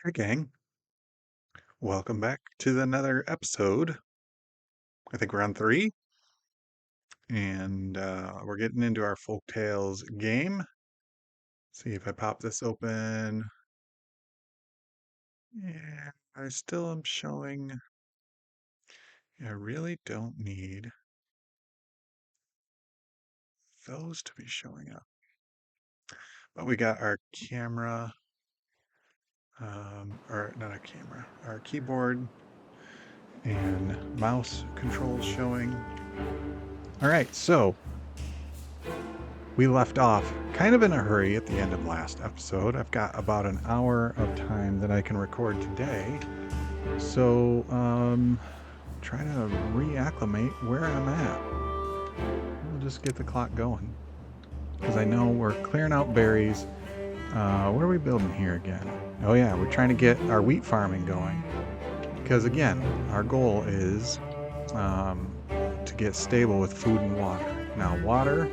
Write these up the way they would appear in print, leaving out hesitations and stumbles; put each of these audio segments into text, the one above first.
Hey gang, welcome back to another episode. I think we're on 3, and we're getting into our Folktales game. See if I pop this open. Yeah, I still am showing. I really don't need those to be showing up. But we got our camera, or not a camera, our keyboard and mouse controls showing. All right, so we left off kind of in a hurry at the end of last episode. I've got about an hour of time that I can record today. So, try to reacclimate where I'm at. We'll just get the clock going. Because I know we're clearing out berries. What are we building here again? Oh yeah, we're trying to get our wheat farming going. Because again, our goal is to get stable with food and water. Now water,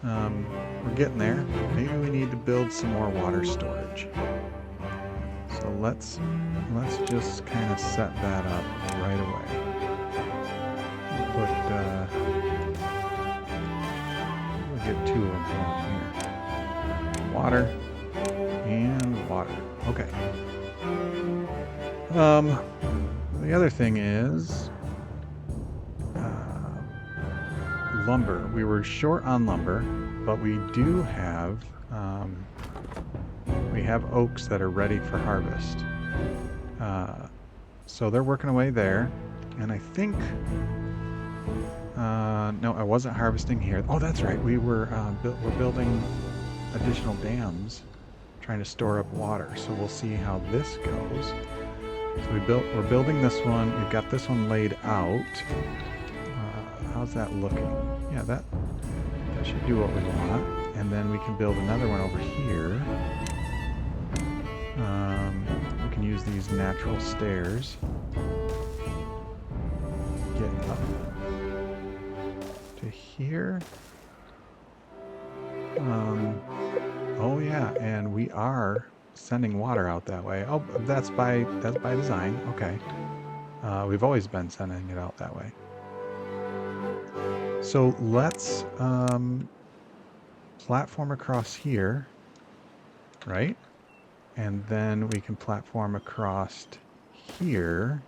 we're getting there. Maybe we need to build some more water storage. So let's just kind of set that up right away. We'll get 2 of them going here. Water and water. Okay. The other thing is lumber. We were short on lumber, but we do have oaks that are ready for harvest. So they're working away there, and I think no, I wasn't harvesting here. Oh, that's right. We're building additional dams, trying to store up water. So we'll see how this goes. So we're building this one. We've got this one laid out. How's that looking? Yeah, that should do what we want. And then we can build another one over here. We can use these natural stairs. Get up to here. Oh yeah, and we are sending water out that way. Oh, that's by design. Okay. We've always been sending it out that way. So let's platform across here, right? And then we can platform across here.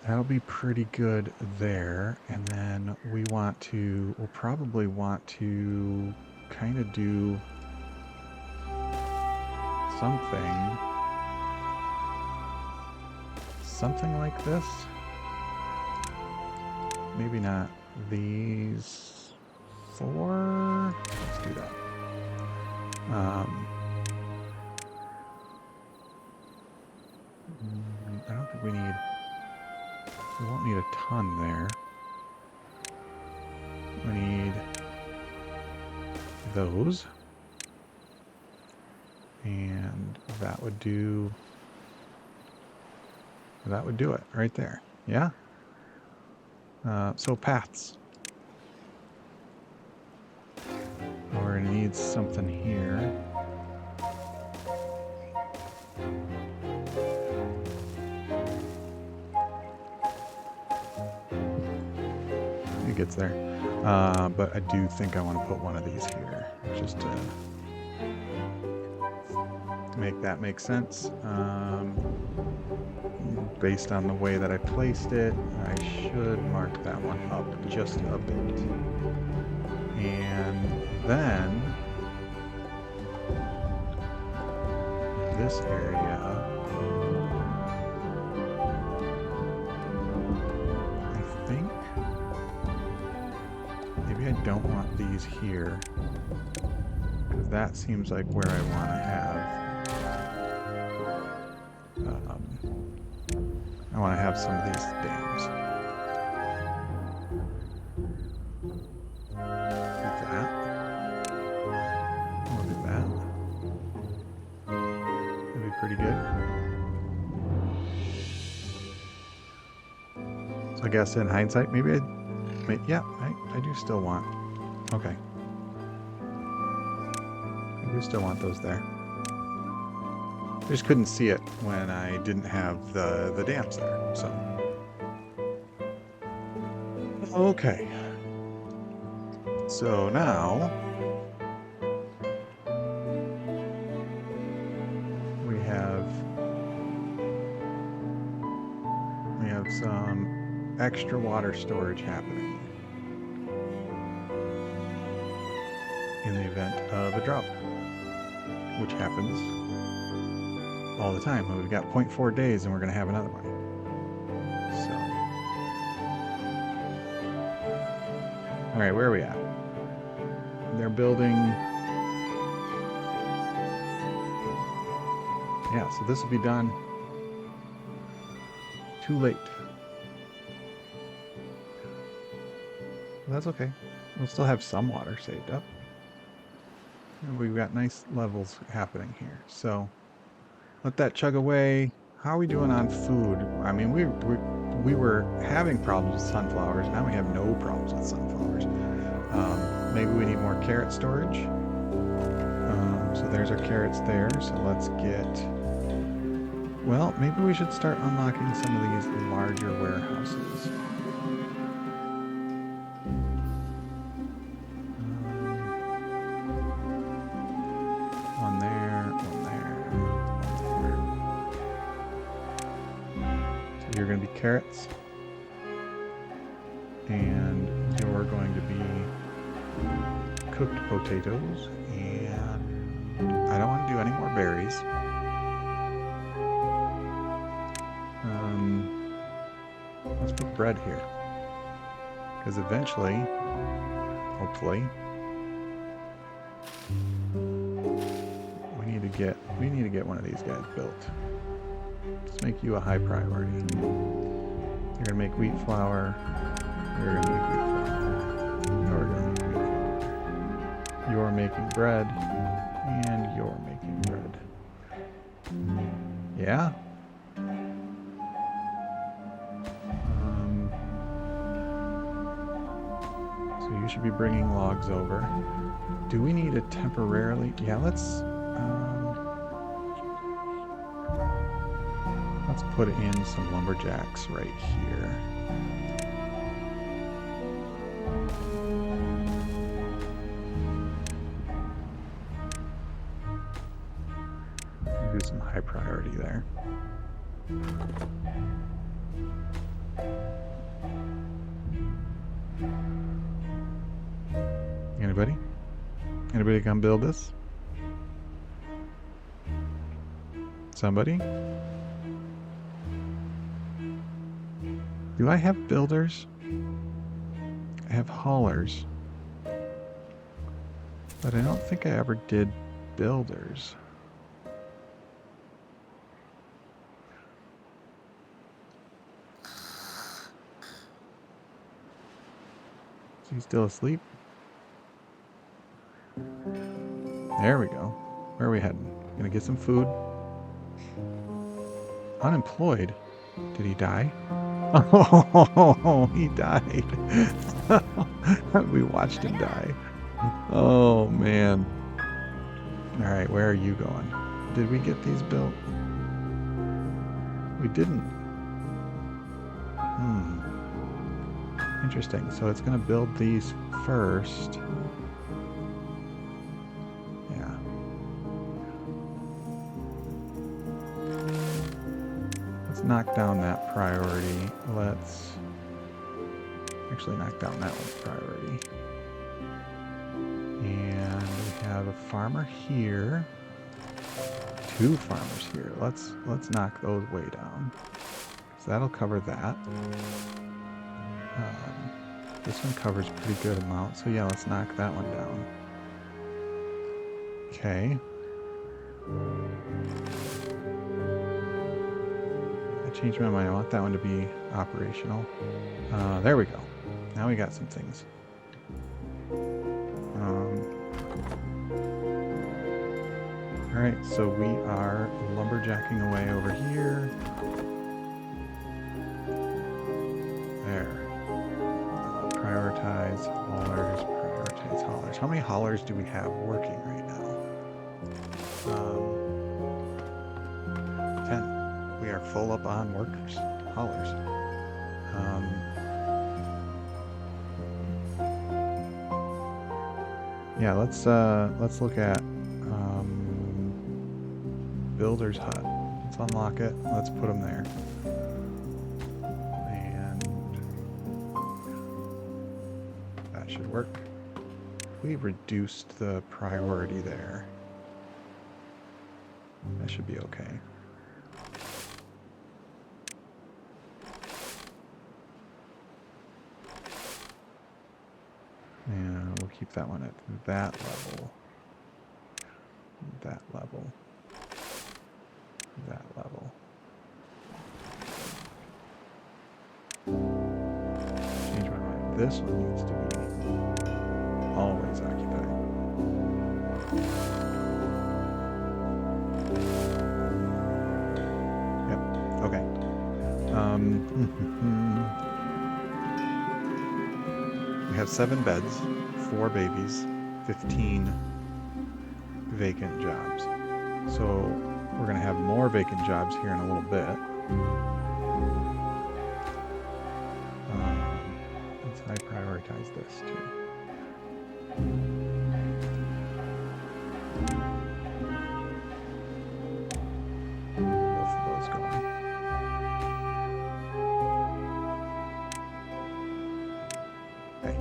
That'll be pretty good there. And then we'll probably want to kind of do something like this. Maybe not these 4. Let's do that. I don't think we won't need a ton there. We need those. And that would do it right there. Yeah? So paths. We're gonna need something here. It gets there. But I do think I want to put one of these here, just to make that make sense. Based on the way that I placed it, I should mark that one up just a bit. And then this area, I think maybe I don't want these here, because that seems like where I want to have some of these dams. Like that. Look at that. That'd be pretty good. So I guess in hindsight, maybe I do still want. Okay. do still want those there. I just couldn't see it when I didn't have the dams there, so. Okay. So now we have some extra water storage happening in the event of a drought, which happens all the time. We've got 0.4 days and we're going to have another one. So, all right, where are we at? They're building. Yeah, so this will be done. Too late. Well, that's okay. We'll still have some water saved up. And we've got nice levels happening here. So let that chug away. How are we doing on food? I mean, we were having problems with sunflowers. Now we have no problems with sunflowers. Maybe we need more carrot storage. So there's our carrots there. So let's get... Well, maybe we should start unlocking some of these larger warehouses. One there, one there, one there. So you're going to be carrots. And you're going to be cooked potatoes. And I don't want to do any more berries. Let's put bread here, because eventually, hopefully, we need to get one of these guys built. Let's make you a high priority. You're gonna make wheat flour. You're gonna make wheat flour. You're gonna make wheat flour. You're making bread, and you're making bread. Yeah. You should be bringing logs over. Do we need it temporarily? Yeah, let's put in some lumberjacks right here. Do some high priority there. Anybody? Anybody come build this? Somebody? Do I have builders? I have haulers. But I don't think I ever did builders. Is he still asleep? There we go. Where are we heading? Gonna get some food. Unemployed? Did he die? Oh, he died. We watched him die. Oh, man. Alright, where are you going? Did we get these built? We didn't. Interesting. So it's going to build these first. Yeah. Let's knock down that priority. Let's actually knock down that one's priority. And we have a farmer here. 2 farmers here. Let's knock those way down. So that'll cover that. This one covers a pretty good amount, so yeah, let's knock that one down. Okay. I changed my mind. I want that one to be operational. There we go. Now we got some things. Alright, so we are lumberjacking away over here. There. Prioritize haulers, prioritize haulers. How many haulers do we have working right now? 10. We are full up on workers, haulers. Yeah, let's look at builder's hut. Let's unlock it. Let's put them there. And that should work. We reduced the priority there. That should be okay. And we'll keep that one at that level. That level. That level. Change my mind. This one needs to be always occupied. Yep. Okay. We have 7 beds, 4 babies, 15 vacant jobs. So we're going to have more vacant jobs here in a little bit. Let's high prioritize this too. Both of those going. Okay.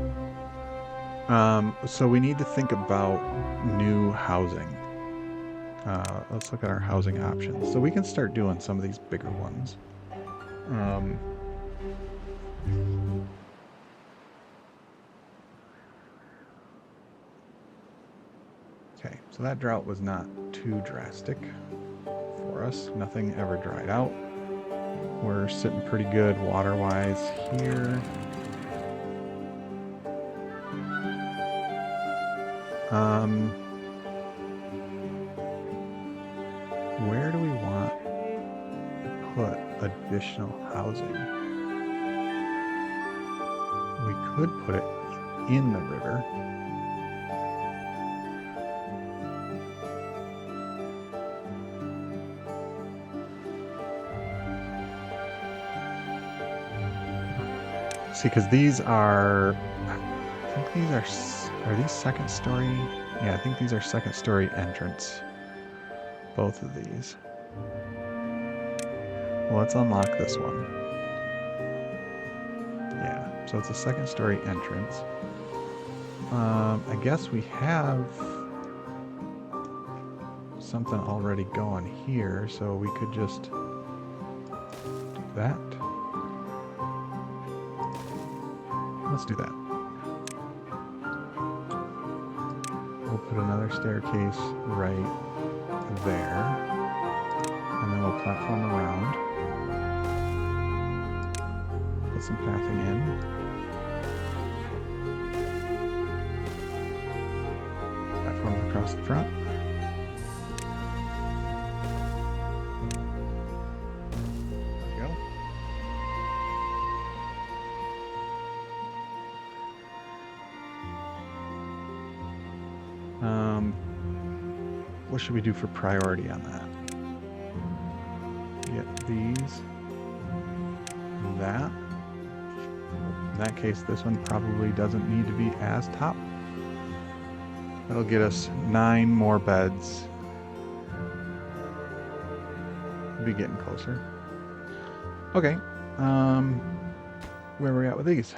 So we need to think about new housing. Let's look at our housing options. So we can start doing some of these bigger ones. Okay, so that drought was not too drastic for us. Nothing ever dried out. We're sitting pretty good water-wise here. Where do we want to put additional housing? We could put it in the river. See, because these are, I think these are these second story? Yeah, I think these are second story entrance. Both of these. Well, let's unlock this one. Yeah, so it's a second story entrance. I guess we have something already going here, so we could just do that. Let's do that. We'll put another staircase right there, and then we'll platform around, put some pathing in, platform across the front, there we go. What should we do for priority on that? Get these, that. In that case, this one probably doesn't need to be as top. That'll get us 9 more beds. We'll be getting closer. Okay, where are we at with these?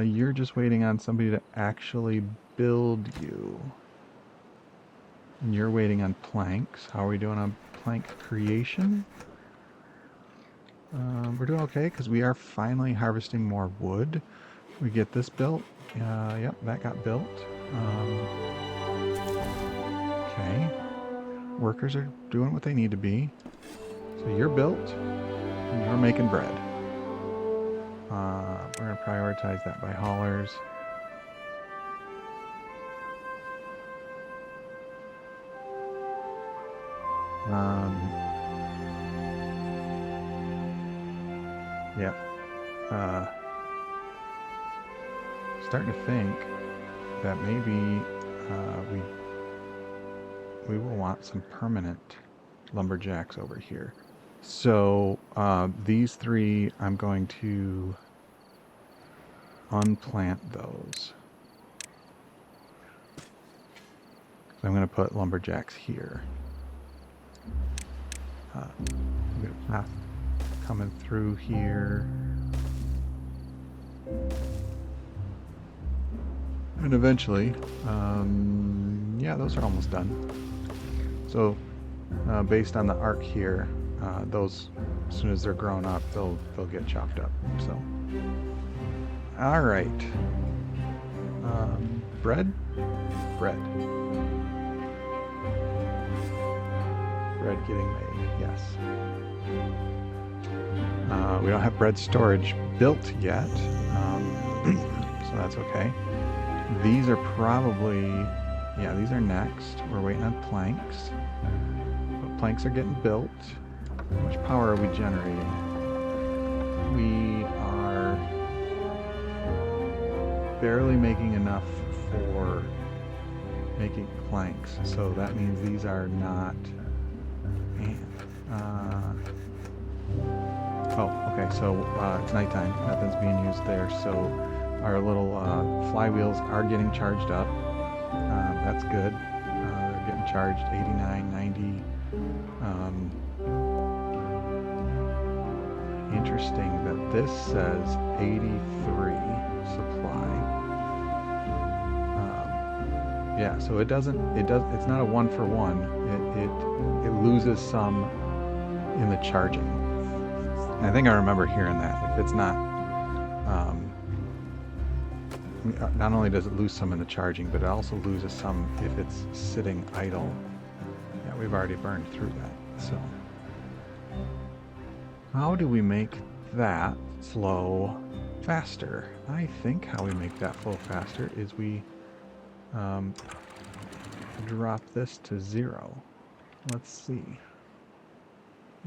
You're just waiting on somebody to actually build you. And you're waiting on planks. How are we doing on plank creation? We're doing okay because we are finally harvesting more wood. We get this built. Yep, that got built. Okay. Workers are doing what they need to be. So you're built and you're making bread. We're going to prioritize that by haulers. Yep. Starting to think that maybe we will want some permanent lumberjacks over here. So these three, I'm going to unplant those. I'm going to put lumberjacks here. I'm going to path coming through here. And eventually, yeah, those are almost done. So based on the arc here, those, as soon as they're grown up, they'll get chopped up. So, all right. Bread. Bread getting made. Yes. We don't have bread storage built yet, so that's okay. These are probably, yeah, these are next. We're waiting on planks. But planks are getting built. How much power are we generating? We are barely making enough for making planks. So that means these are not... oh, okay, so it's nighttime. Nothing's being used there. So our little flywheels are getting charged up. That's good. They're getting charged 89, 90. Interesting that this says 83 supply. Yeah, so it's not a 1-for-1. It loses some in the charging. And I think I remember hearing that. If it's not, not only does it lose some in the charging, but it also loses some if it's sitting idle. Yeah, we've already burned through that. So, how do we make that flow faster? I think how we make that flow faster is we drop this to 0. Let's see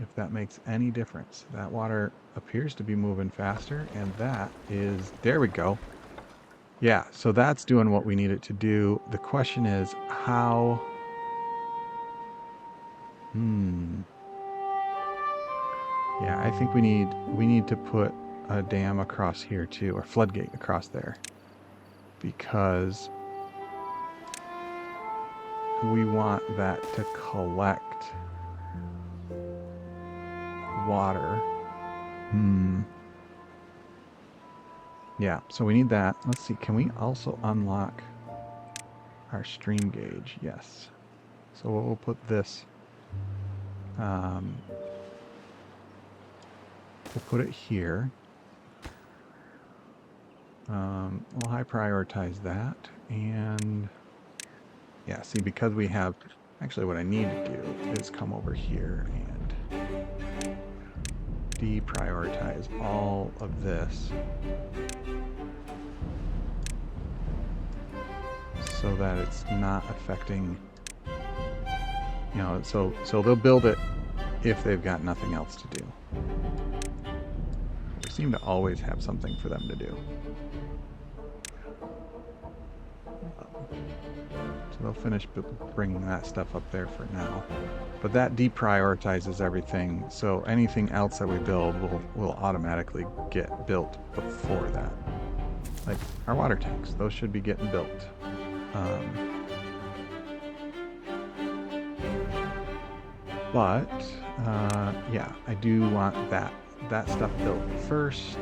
if that makes any difference. That water appears to be moving faster, and that is, there we go. Yeah, so that's doing what we need it to do. The question is how... Yeah, I think we need to put a dam across here too, or floodgate across there, because we want that to collect water. Yeah, so we need that. Let's see, can we also unlock our stream gauge? Yes. So we'll put this, we'll put it here. We'll high prioritize that, and yeah, see, because we have, actually what I need to do is come over here and deprioritize all of this so that it's not affecting, you know, so they'll build it if they've got nothing else to do. We seem to always have something for them to do. So they'll finish bringing that stuff up there for now. But that deprioritizes everything, so anything else that we build will automatically get built before that. Like our water tanks, those should be getting built. But yeah, I do want that stuff built first.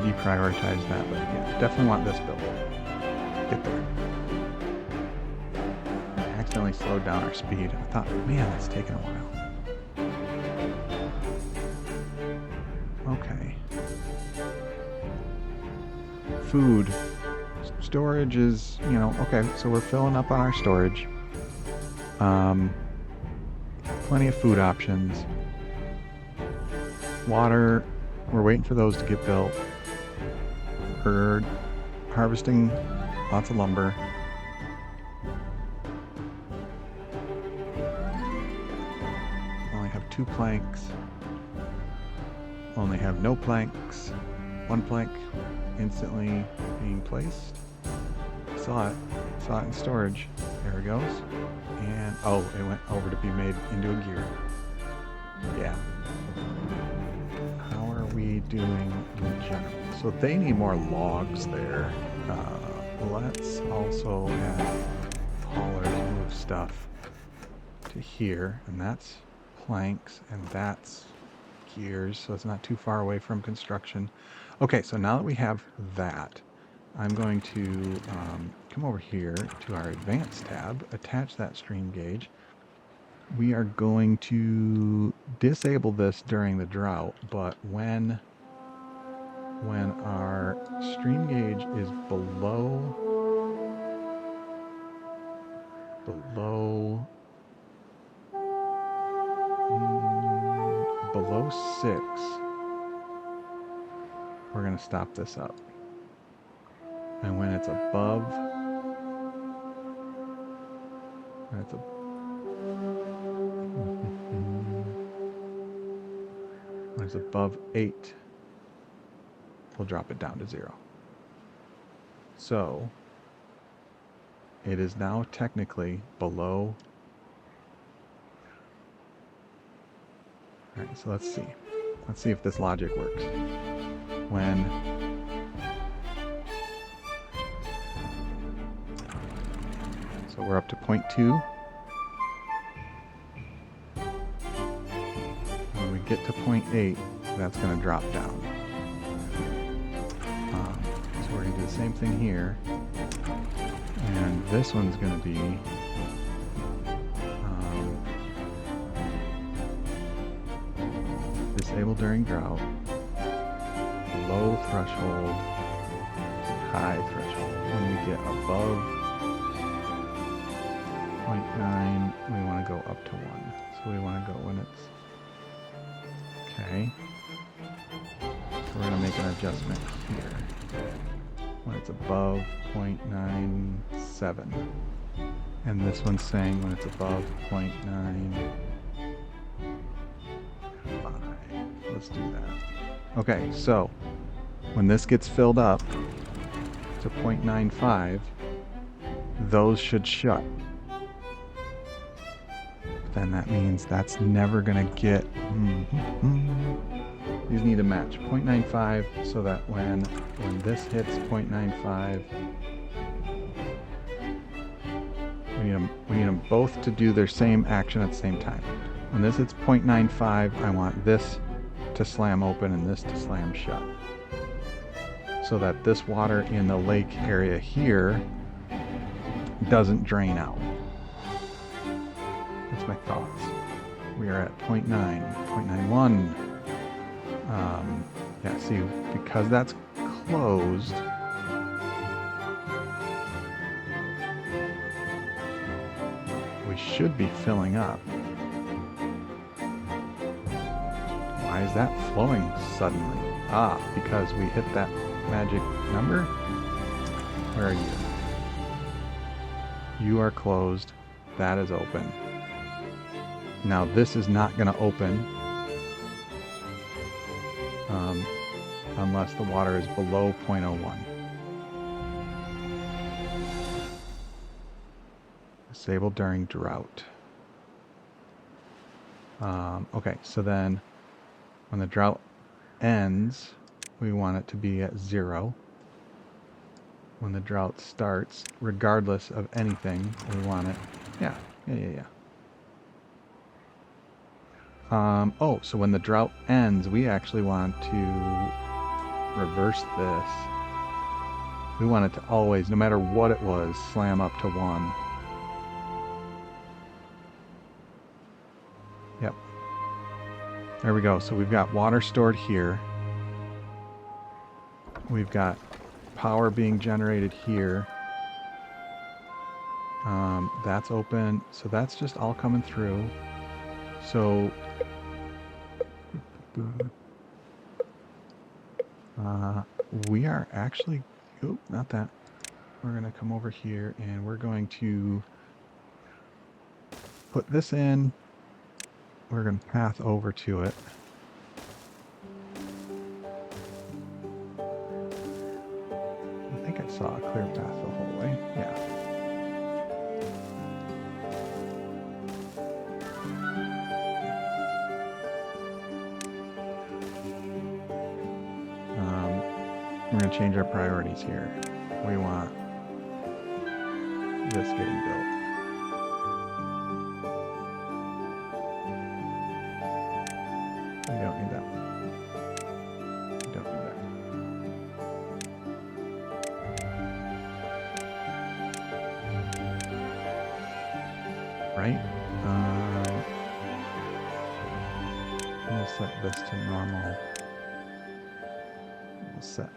Deprioritize that, but yeah, definitely want this built. Get there. I accidentally slowed down our speed. I thought, man, that's taking a while. Okay. Food. Storage is, you know, okay, so we're filling up on our storage. Plenty of food options. Water, we're waiting for those to get built. We're harvesting lots of lumber. Only have 2 planks. Only have no planks. 1 plank instantly being placed. Saw it in storage. There it goes. And oh, it went over to be made into a gear. Yeah. How are we doing in general? So they need more logs there. Let's also have haulers move stuff to here, and that's planks, and that's gears, so it's not too far away from construction. Okay, so now that we have that, I'm going to come over here to our advanced tab, attach that stream gauge. We are going to disable this during the drought, but when our stream gauge is below 6, we're going to stop this up. And when it's above, when it's above 8, we'll drop it down to 0. So it is now technically below. All right, so let's see. Let's see if this logic works. So we're up to 0.2. When we get to 0.8, that's going to drop down. So we're going to do the same thing here. And this one's going to be disable during drought, low threshold, high threshold. When we get above 0.9, we want to go up to 1. So we want to go when it's okay. So we're going to make an adjustment here. When it's above 0.97. And this one's saying when it's above 0.95. Let's do that. Okay, so when this gets filled up to 0.95, those should shut. Then that means that's never going to get... These need to match 0.95 so that when this hits 0.95, we need them both to do their same action at the same time. When this hits 0.95, I want this to slam open and this to slam shut, so that this water in the lake area here doesn't drain out. That's my thoughts. We are at 0.9, 0.91. Yeah, see, because that's closed, we should be filling up. Why is that flowing suddenly? Ah, because we hit that magic number? Where are you? You are closed. That is open. Now this is not going to open unless the water is below 0.01. Disabled during drought. Okay, so then when the drought ends, we want it to be at 0. When the drought starts, regardless of anything, we want it... Yeah. Oh, so when the drought ends, we actually want to reverse this. We want it to always, no matter what it was, slam up to 1. Yep. There we go. So we've got water stored here. We've got power being generated here. That's open. So that's just all coming through. So we are actually, oh, not that. We're going to come over here and we're going to put this in we're going to path over to it. I think I saw a clear path the whole way. Yeah. We're going to change our priorities here. We want this getting built. We don't need that one. We don't need that. Right? We'll set this to normal. We'll set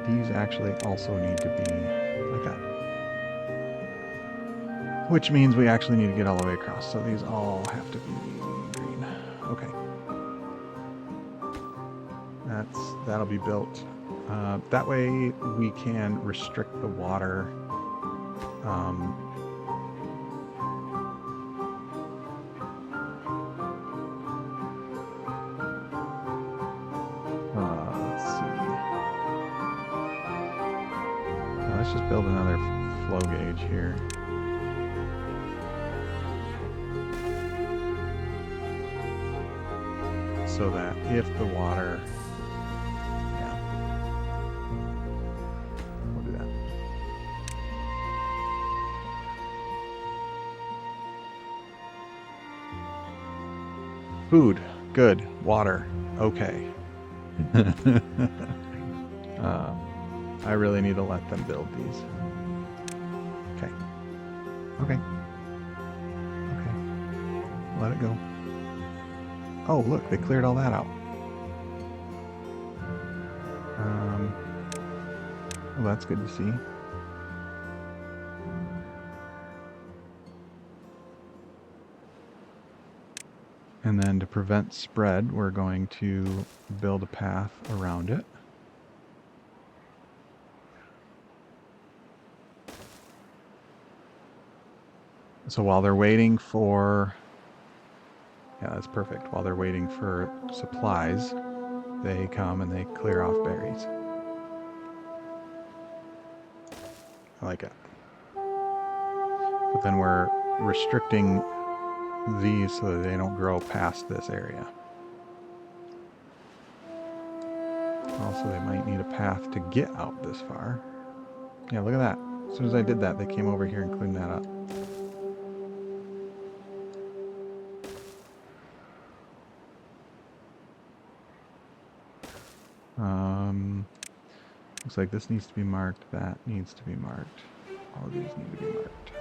these actually also need to be like that. Which means we actually need to get all the way across. So these all have to be green. Okay. That'll be built. That way we can restrict the water. Let's see. Let's just build another flow gauge here. So that if the water, yeah, we'll do that. Food, good. Water, okay. I really need to let them build these. Okay. Okay. Okay. Let it go. Oh, look, they cleared all that out. Well, that's good to see. And then to prevent spread, we're going to build a path around it. So while they're waiting for... Yeah, that's perfect. While they're waiting for supplies, they come and they clear off berries. I like it. But then we're restricting these so that they don't grow past this area. Also, they might need a path to get out this far. Yeah, look at that. As soon as I did that, they came over here and cleaned that up. Looks like this needs to be marked, that needs to be marked. All of these need to be marked.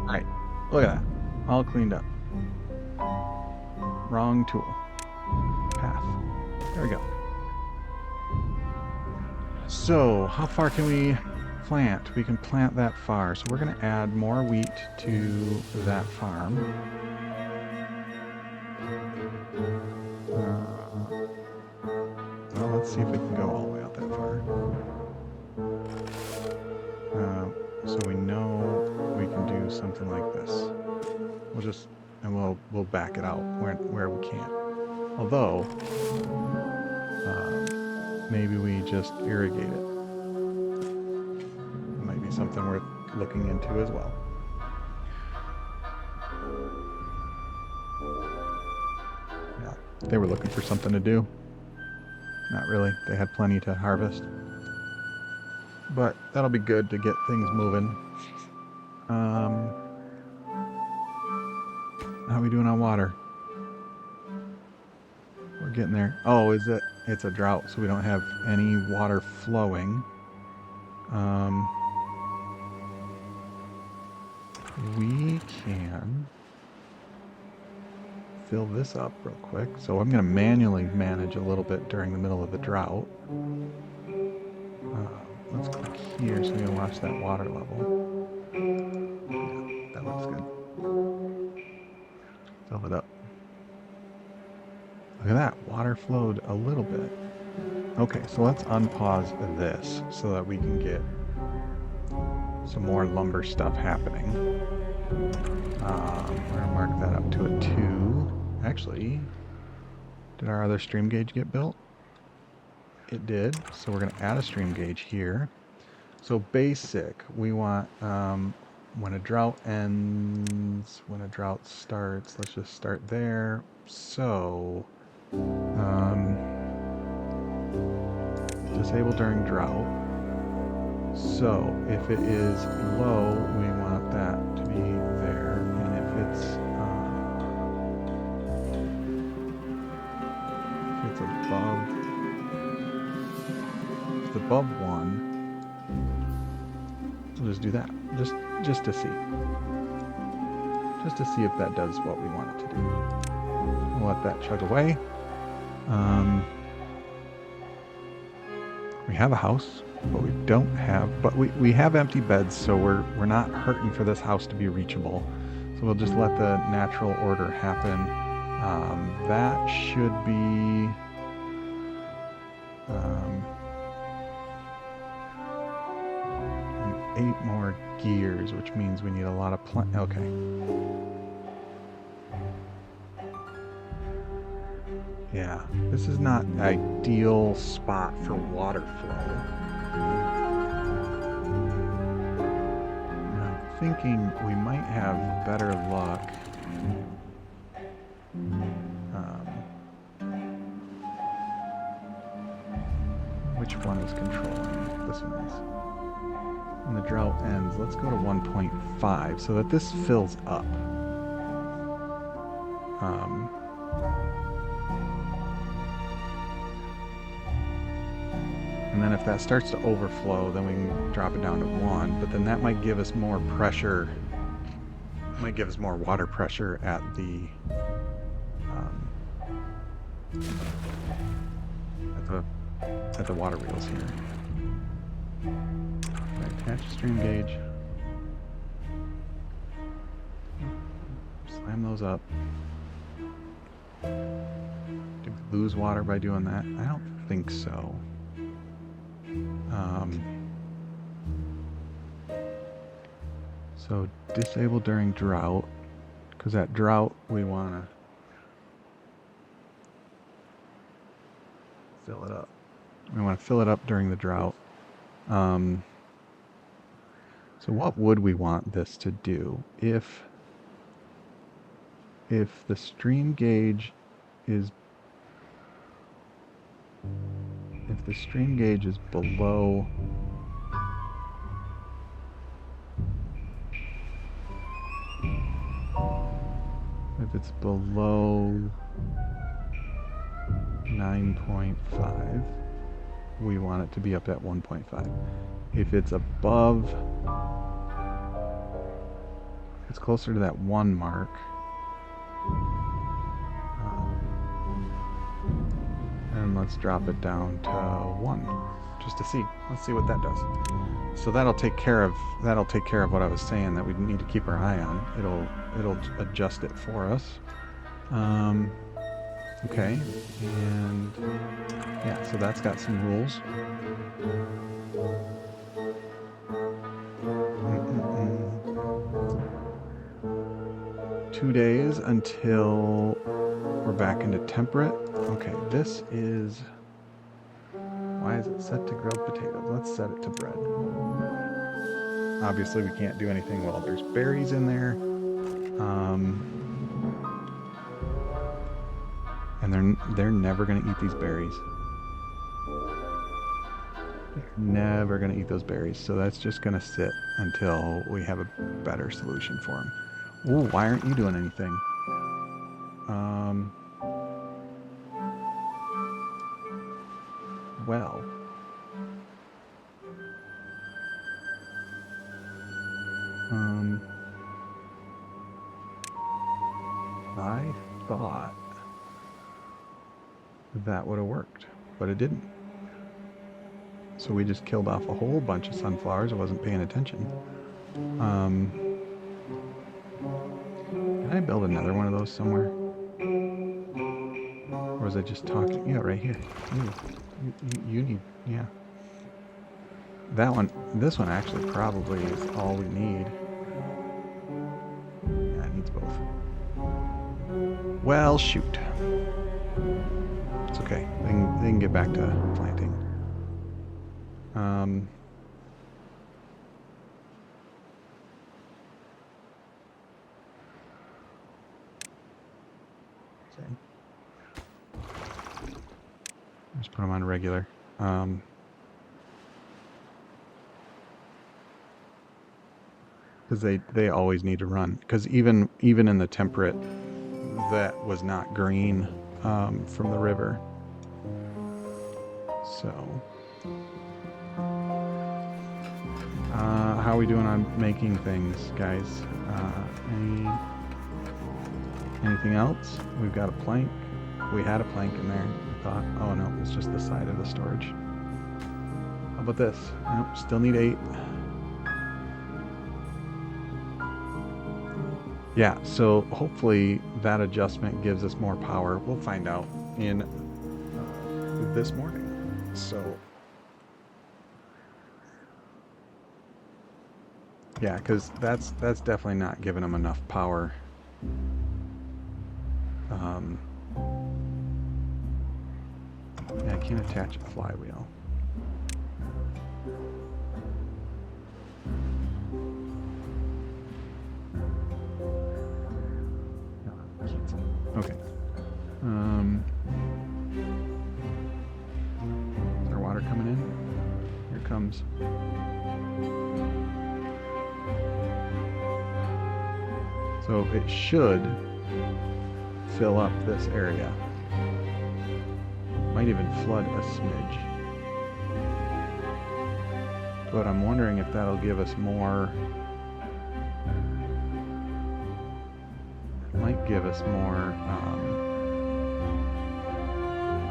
Alright, look at that. All cleaned up. Wrong tool. Path. There we go. So, how far can we plant? We can plant that far. So we're going to add more wheat to that farm. Well, let's see if we can go all the way out that far. So we know we can do something like this. We'll just, and we'll back it out where we can. Although, maybe we just irrigate it. It might be something worth looking into as well. Yeah, they were looking for something to do. Not really. They had plenty to harvest. But that'll be good to get things moving. How are we doing on water? We're getting there. Oh, is it? It's a drought, so we don't have any water flowing. We can fill this up real quick. So I'm going to manually manage a little bit during the middle of the drought. Let's click here so we can watch that water level. Yeah, that looks good. Fill it up. Look at that, water flowed a little bit. Okay, so let's unpause this so that we can get some more lumber stuff happening. We're gonna mark that up to a 2. Actually, did our other stream gauge get built? It did, so we're gonna add a stream gauge here. So basic, we want when a drought ends, when a drought starts, let's just start there. So disable during drought. So if it is low, we want that to be there, and if it's above 1, we'll just do that, just to see if that does what we want it to do. We'll let that chug away. We have a house, but we don't have, we have empty beds, so we're not hurting for this house to be reachable. So we'll just let the natural order happen. That should be 8 more gears, which means we need a lot of okay. Yeah, this is not an ideal spot for water flow. I'm thinking we might have better luck. Which one is controlling? This one is. When the drought ends, let's go to 1.5 so that this fills up. And then if that starts to overflow, then we can drop it down to 1, but then that might give us more pressure, might give us more water pressure at the water wheels here. Attach a stream gauge. Slam those up. Did we lose water by doing that? I don't think so. So disable during drought, because that drought we want to fill it up. We want to fill it up during the drought. So what would we want this to do? If the stream gauge is below if it's below 9.5, we want it to be up at 1.5. If it's above, it's closer to that 1 mark. And let's drop it down to 1, just to see. Let's see what that does. So that'll take care of what I was saying that we need to keep our eye on. It'll adjust it for us. Okay, and yeah, so that's got some rules. 2 days until we're back into temperate. Okay, this is, why is it set to grilled potatoes? Let's set it to bread. Obviously we can't do anything while there's berries in there. And they're never going to eat these berries. They're never going to eat those berries, so that's just going to sit until we have a better solution for them. Ooh, why aren't you doing anything? Well. I thought that would have worked, but it didn't. So we just killed off a whole bunch of sunflowers. I wasn't paying attention. Can I build another one of those somewhere? Or was I just talking? Yeah, right here. You need, yeah. That one, this one actually probably is all we need. Yeah, it needs both. Well, shoot. It's okay. They can get back to planting. Just put them on regular. Because they always need to run. Because even in the temperate, that was not green from the river. So, how are we doing on making things, guys? Anything else? We've got a plank. We had a plank in there. I thought, oh no, it's just the side of the storage. How about this? Nope, still need 8. Yeah, so hopefully that adjustment gives us more power. We'll find out in this morning. So yeah, because that's definitely not giving them enough power. Yeah, I can't attach a flywheel. Okay. Is there water coming in? Here it comes. So it should fill up this area. Might even flood a smidge. But I'm wondering if that'll give us more. It might give us more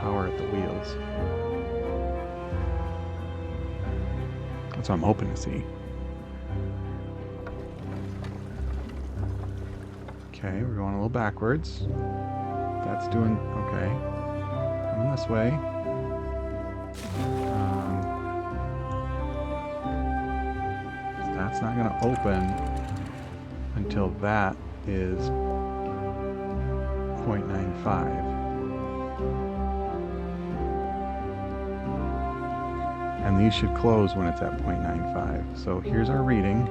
power at the wheels. That's what I'm hoping to see. Okay, we're going a little backwards. That's doing okay. Coming this way. That's not going to open until that is 0.95. And these should close when it's at 0.95. So here's our reading,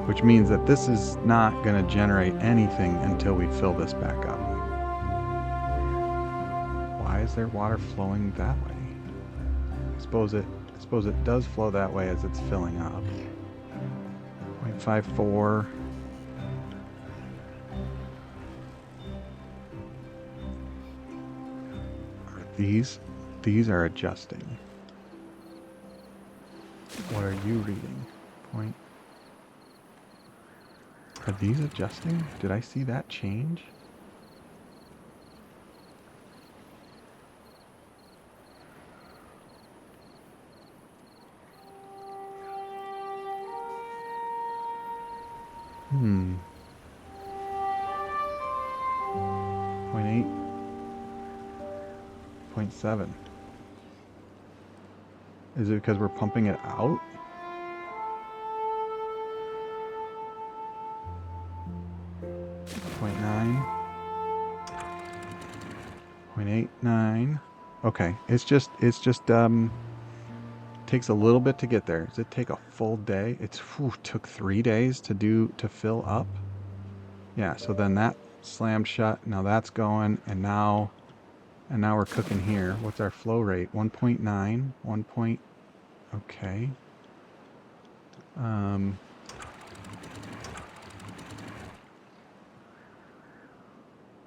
which means that this is not going to generate anything until we fill this back up. Why is there water flowing that way? I suppose it does flow that way as it's filling up. 0.54. These are adjusting. What are you reading? Are these adjusting? Did I see that change? Hmm. 0.8. 0.7. Is it because we're pumping it out? .89. Okay, it's just takes a little bit to get there. Does it take a full day? Took 3 days to fill up. Yeah, so then that slammed shut. Now that's going, and now we're cooking here. What's our flow rate? 1.9. 1 point. Okay.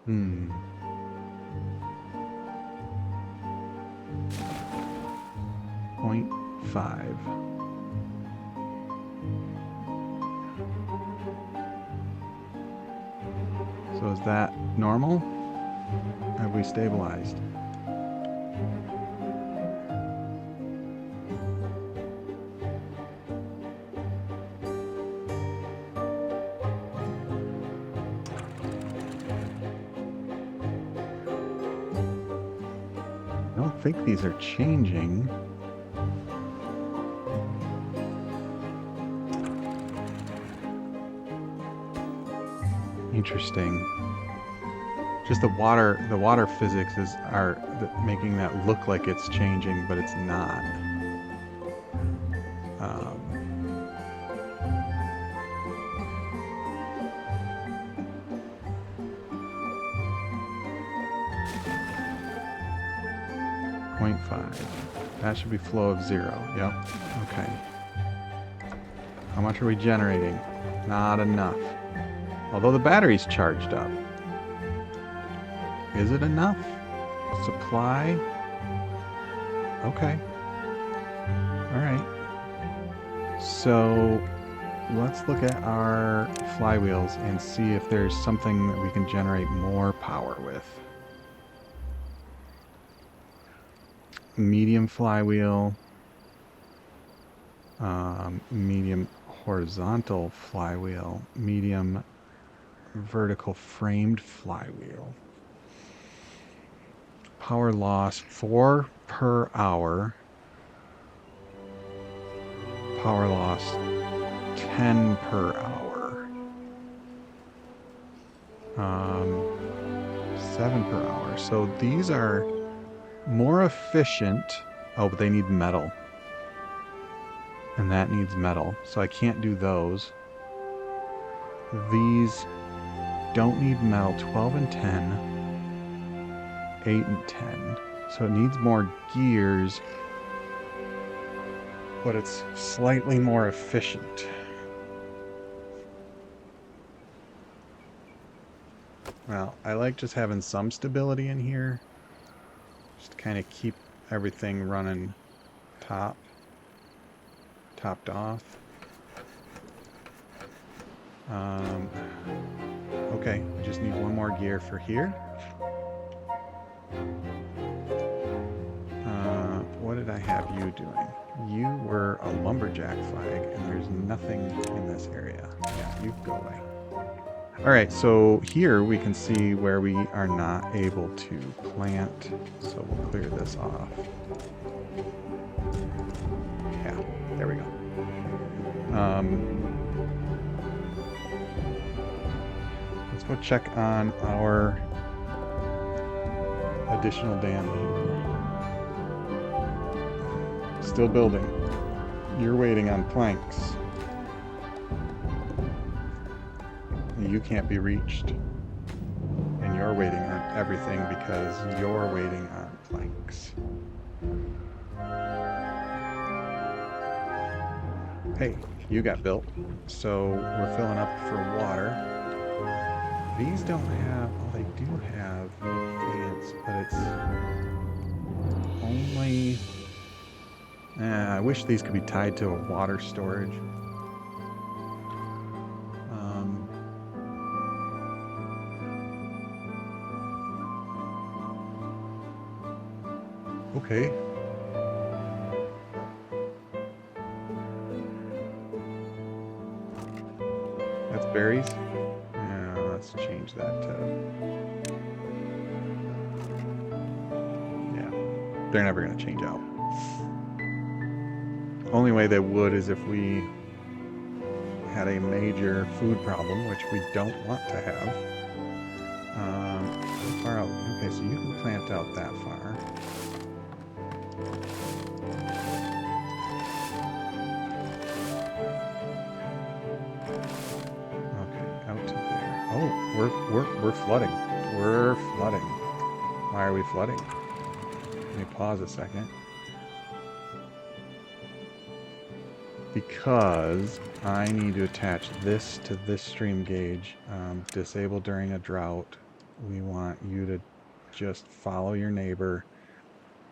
Hmm. .5. So is that normal? Have we stabilized? I don't think these are changing. Interesting. Just the water physics are making that look like it's changing, but it's not. 0.5. That should be flow of 0. Yep. Okay. How much are we generating? Not enough. Although the battery's charged up. Is it enough? Supply? Okay. Alright. So let's look at our flywheels and see if there's something that we can generate more power with. Medium flywheel. Medium horizontal flywheel. Medium vertical framed flywheel. Power loss 4 per hour. Power loss 10 per hour. 7 per hour. So these are more efficient. Oh, but they need metal. And that needs metal. So I can't do those. These don't need metal. 12 and 10. 8 and 10. So it needs more gears. But it's slightly more efficient. Well, I like just having some stability in here. Just to kind of keep everything running topped off. Okay, we just need one more gear for here. What did I have you doing? You were a lumberjack flag, and there's nothing in this area. Yeah, you go away. Alright, so here we can see where we are not able to plant, so we'll clear this off. Yeah, there we go. Let's go check on our additional dam here. Still building. You're waiting on planks. You can't be reached. And you're waiting on everything because you're waiting on planks. Hey, you got built. So we're filling up for water. These don't have, well, they do have fans, but it's only, I wish these could be tied to a water storage. Okay. That's berries. Yeah, let's change that to... Yeah, they're never going to change out. Only way they would is if we had a major food problem, which we don't want to have. How far out? Okay, so you can plant out that far. We're flooding. We're flooding. Why are we flooding? Let me pause a second. Because I need to attach this to this stream gauge. Disable during a drought. we want you to just follow your neighbor.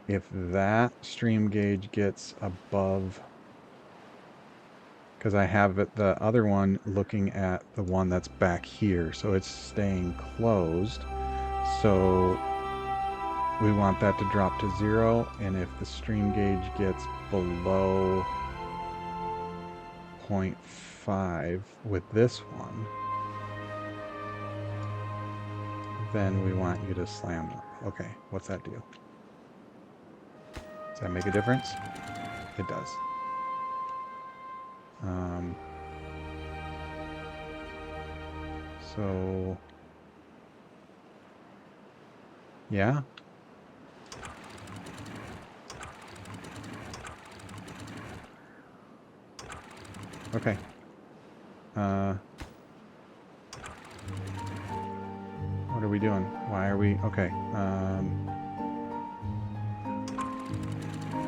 If that stream gauge gets above, because I have the other one looking at the one that's back here, so it's staying closed. So we want that to drop to 0, and if the stream gauge gets below 0.5 with this one, then we want you to slam them. Okay, what's that do? Does that make a difference? It does. So, yeah. Okay. What are we doing? Why are we... Okay.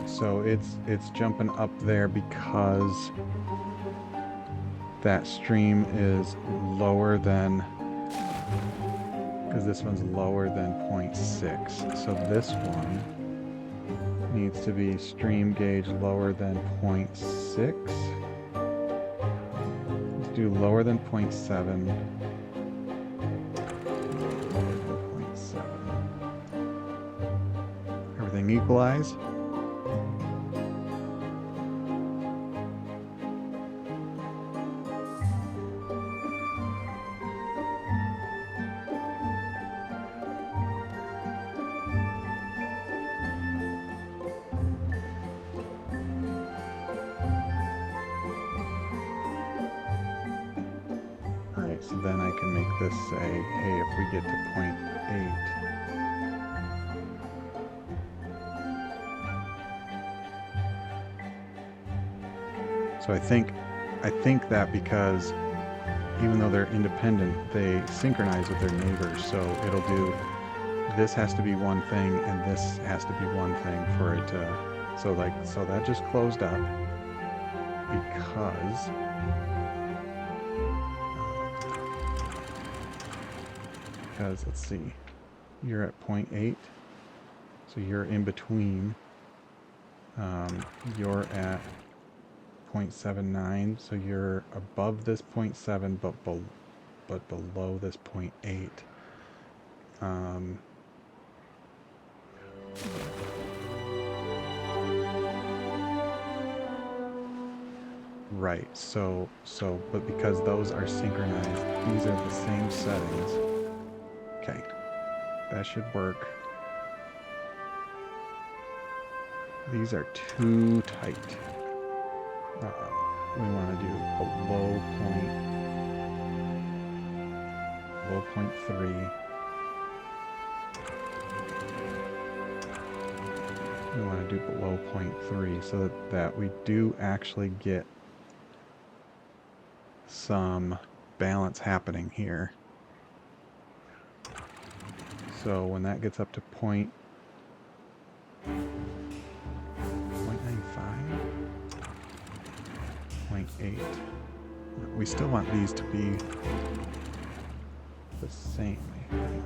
So it's jumping up there because that stream is lower than... Because this one's lower than 0.6. So this one needs to be stream gauge lower than 0.6. Let's do lower than 0.7. Everything equalize. Alright, so then I can make this say, hey, if we get to 0.8, so I think that because even though they're independent, they synchronize with their neighbors. So it'll do, this has to be one thing and this has to be one thing for it to, so that just closed up because let's see, you're at 0.8, so you're in between, you're at 0.79, so you're above this 0.7 but below this 0.8. Right, so but because those are synchronized, these are the same settings. Okay, that should work. These are too tight. We want to do below 0.3. We want to do below 0.3 so that we do actually get some balance happening here. So when that gets up to 0.95, we still want these to be the same, I think.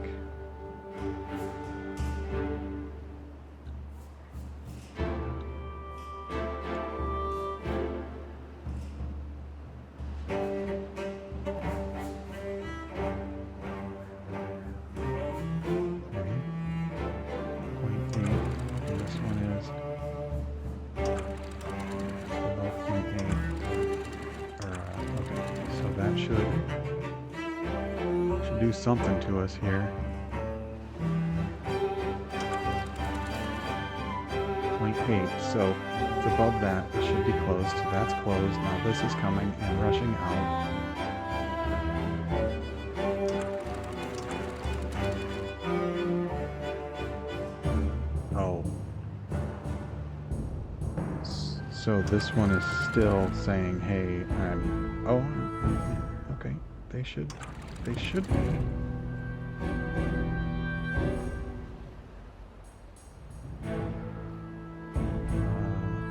Should do something to us here. 0.8, so it's above that. It should be closed. So that's closed. Now this is coming and rushing out. Oh. So this one is still saying, hey, I'm... Oh, okay. They should be.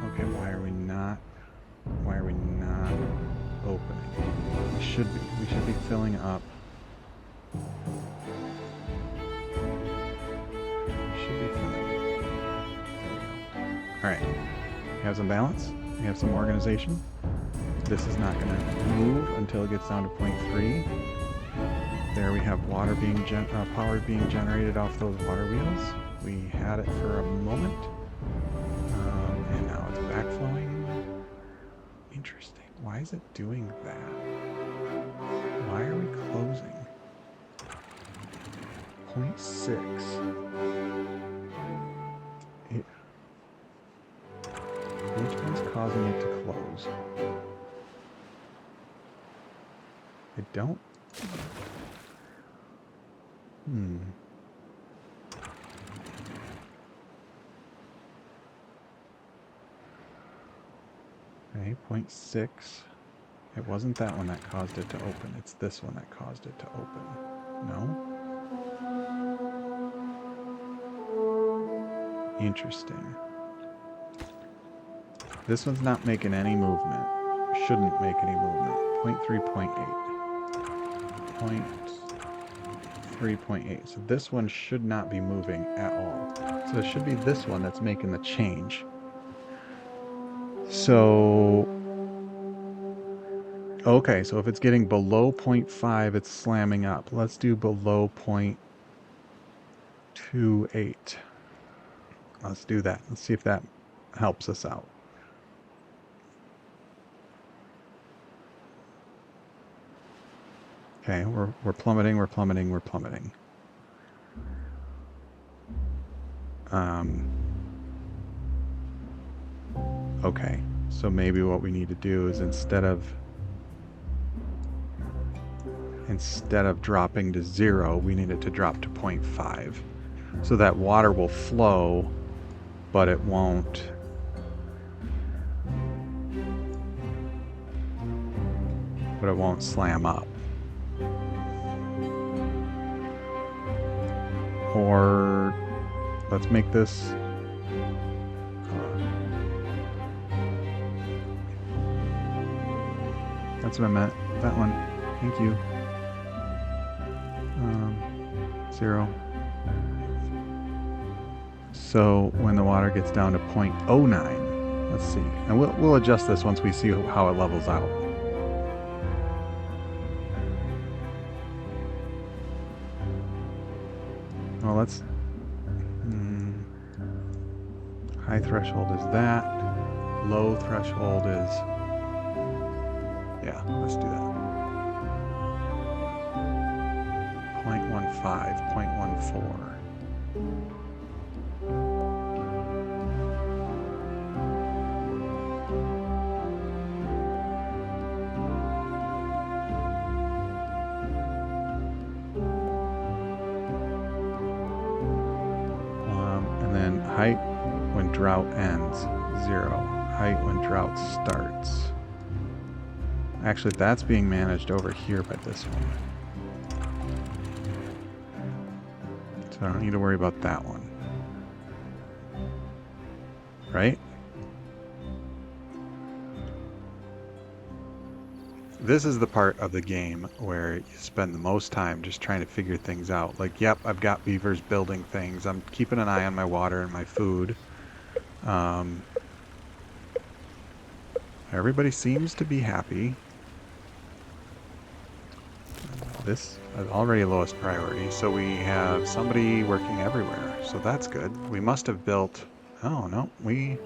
Okay, why are we not opening? We should be filling up. Alright. We have some balance. We have some organization. This is not going to move until it gets down to 0.3. There we have water being power being generated off those water wheels. We had it for a moment, and now it's backflowing. Interesting. Why is it doing that? Why are we closing? 0.6. Which one's causing it to close? I don't. Okay, 0.6. It wasn't that one that caused it to open. It's this one that caused it to open. No? Interesting. This one's not making any movement. Shouldn't make any movement. 0.3, 0.8. 0.3.8. So this one should not be moving at all. So it should be this one that's making the change. So, okay, so if it's getting below 0.5, it's slamming up. Let's do below 0.28. Let's do that. Let's see if that helps us out. Okay, we're plummeting, we're plummeting, we're plummeting. Okay, so maybe what we need to do is instead of dropping to 0, we need it to drop to 0.5. So that water will flow, but it won't. But it won't slam up. Or let's make this that's what I meant. That one. Thank you. 0. So when the water gets down to 0.09, let's see. And we'll adjust this once we see how it levels out. Well, let's... high threshold is that. Low threshold is... yeah, let's do that. 0.15, 0.14. Height when drought ends, 0. Height when drought starts. Actually, that's being managed over here by this one. So I don't need to worry about that one. Right? This is the part of the game where you spend the most time just trying to figure things out. Like, yep, I've got beavers building things. I'm keeping an eye on my water and my food. Everybody seems to be happy. This is already lowest priority, so we have somebody working everywhere. So that's good. We must have built... oh, no, we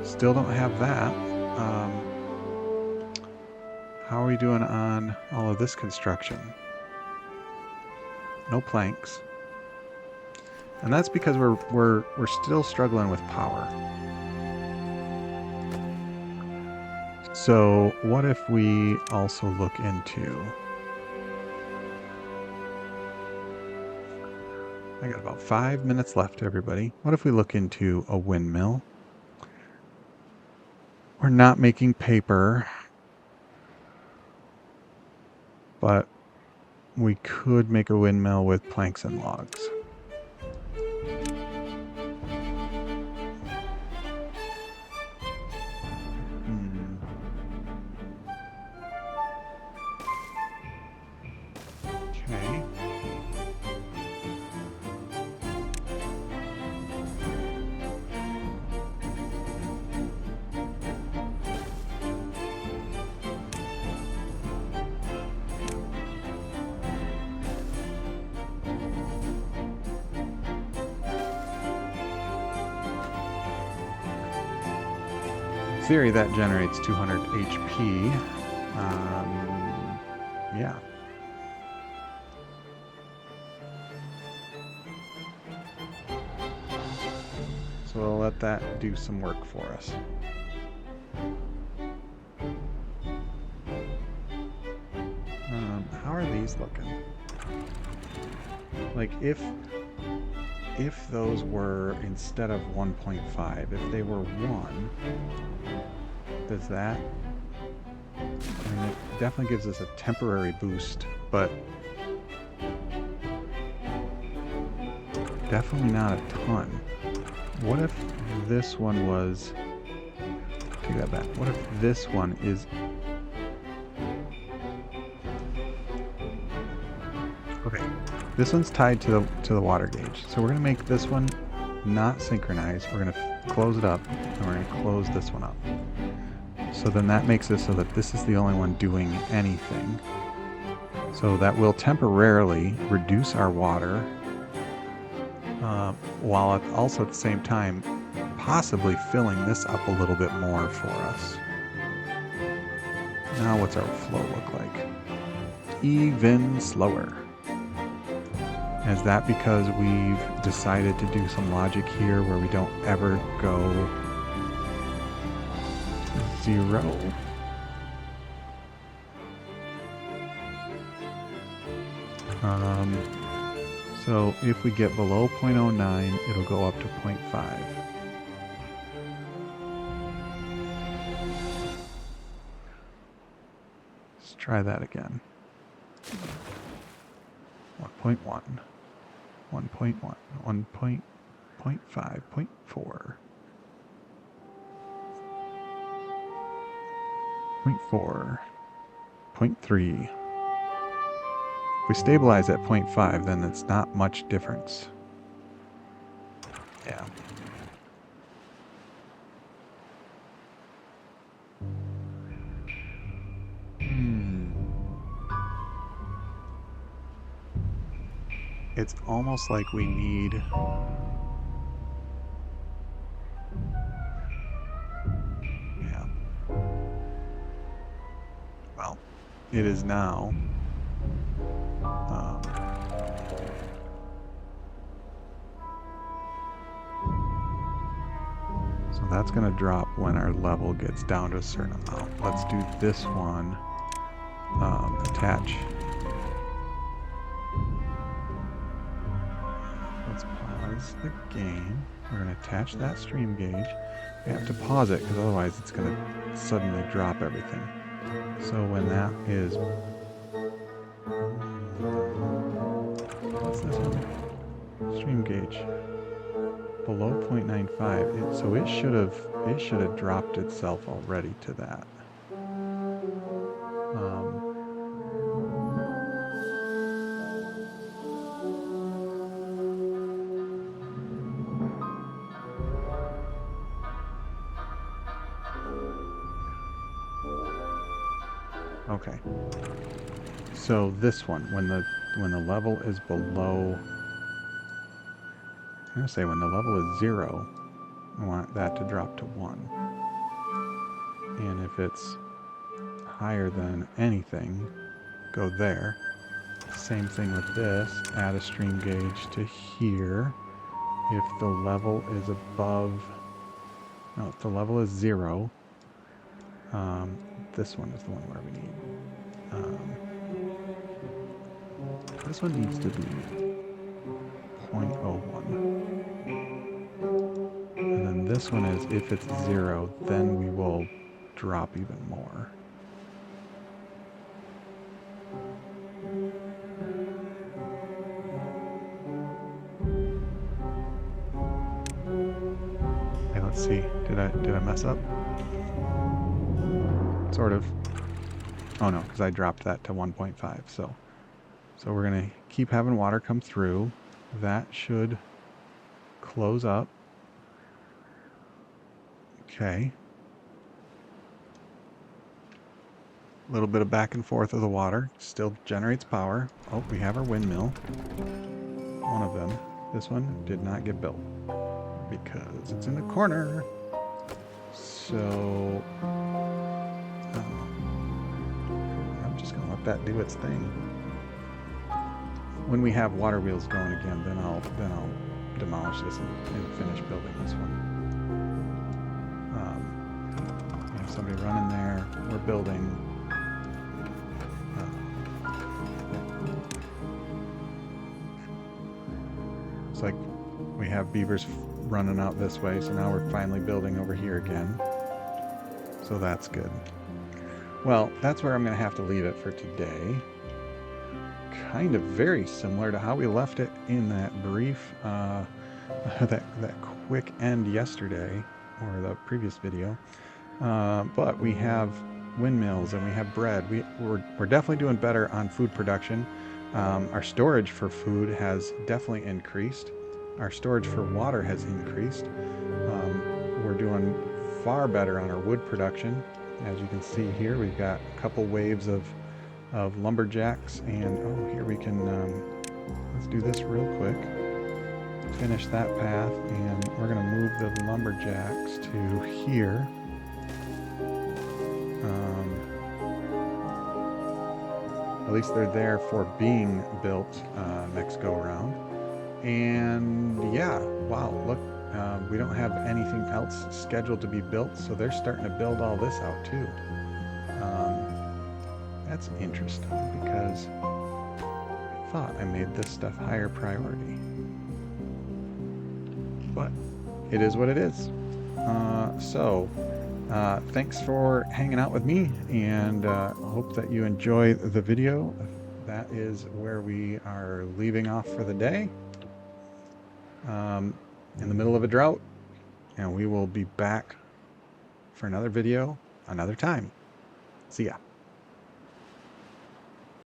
still don't have that. How are we doing on all of this construction? No planks. And that's because we're still struggling with power. So what if we also look into... I got about 5 minutes left, everybody. What if we look into a windmill? We're not making paper, but we could make a windmill with planks and logs. Okay. theory, that generates 200 HP. Yeah. So we'll let that do some work for us. How are these looking? Like if those were, instead of 1.5, if they were 1, does that... I mean, it definitely gives us a temporary boost, but definitely not a ton. What if this one was... Take that back. What if this one is... Okay, this one's tied to the water gauge, so we're going to make this one not synchronized. We're going to close it up, and we're going to close this one up. So then that makes it so that this is the only one doing anything. So that will temporarily reduce our water, while also at the same time possibly filling this up a little bit more for us. Now what's our flow look like? Even slower. Is that because we've decided to do some logic here where we don't ever go 0? So if we get below 0.09, it'll go up to 0.5. Let's try that again. 1.1, 1.1, 1.5, 0.4, 0.4, 0.3. If we stabilize at 0.5, then it's not much difference. Yeah. It's almost like we need... Yeah. Well, it is now. So that's going to drop when our level gets down to a certain amount. Let's do this one. Attach. Let's pause the game. We're going to attach that stream gauge. We have to pause it because otherwise it's going to suddenly drop everything. So when that is... What's this one? Stream gauge. Below 0.95. So it should have dropped itself already to that. Okay. So this one, when the level is below, I'm gonna say when the level is 0, I want that to drop to 1. And if it's higher than anything, go there. Same thing with this. Add a stream gauge to here. If the level is above, no, if the level is 0, this one is the one where we need. This one needs to be 0.01. And then this one is, if it's 0, then we will drop even more. Hey, let's see. Did I mess up? Sort of. Oh no, because I dropped that to 1.5. So we're gonna keep having water come through. That should close up. Okay. A little bit of back and forth of the water. Still generates power. Oh, we have our windmill. One of them. This one did not get built because it's in the corner. So I'm just gonna let that do its thing. When we have water wheels going again, then I'll demolish this and finish building this one. We have somebody running there. We're building. It's like we have beavers running out this way, so now we're finally building over here again. So that's good. Well, that's where I'm going to have to leave it for today. Kind of very similar to how we left it in that brief, that quick end yesterday, or the previous video. But we have windmills and we have bread. We're definitely doing better on food production. Our storage for food has definitely increased. Our storage for water has increased. We're doing far better on our wood production. As you can see here, we've got a couple waves of lumberjacks, and oh, here we can let's do this real quick. Finish that path, and we're going to move the lumberjacks to here. At least they're there for being built next go around. And yeah, wow, look, we don't have anything else scheduled to be built, so they're starting to build all this out too. That's interesting, because I thought I made this stuff higher priority. But it is what it is. Thanks for hanging out with me, and hope that you enjoy the video. That is where we are leaving off for the day. In the middle of a drought, and we will be back for another video another time. See ya.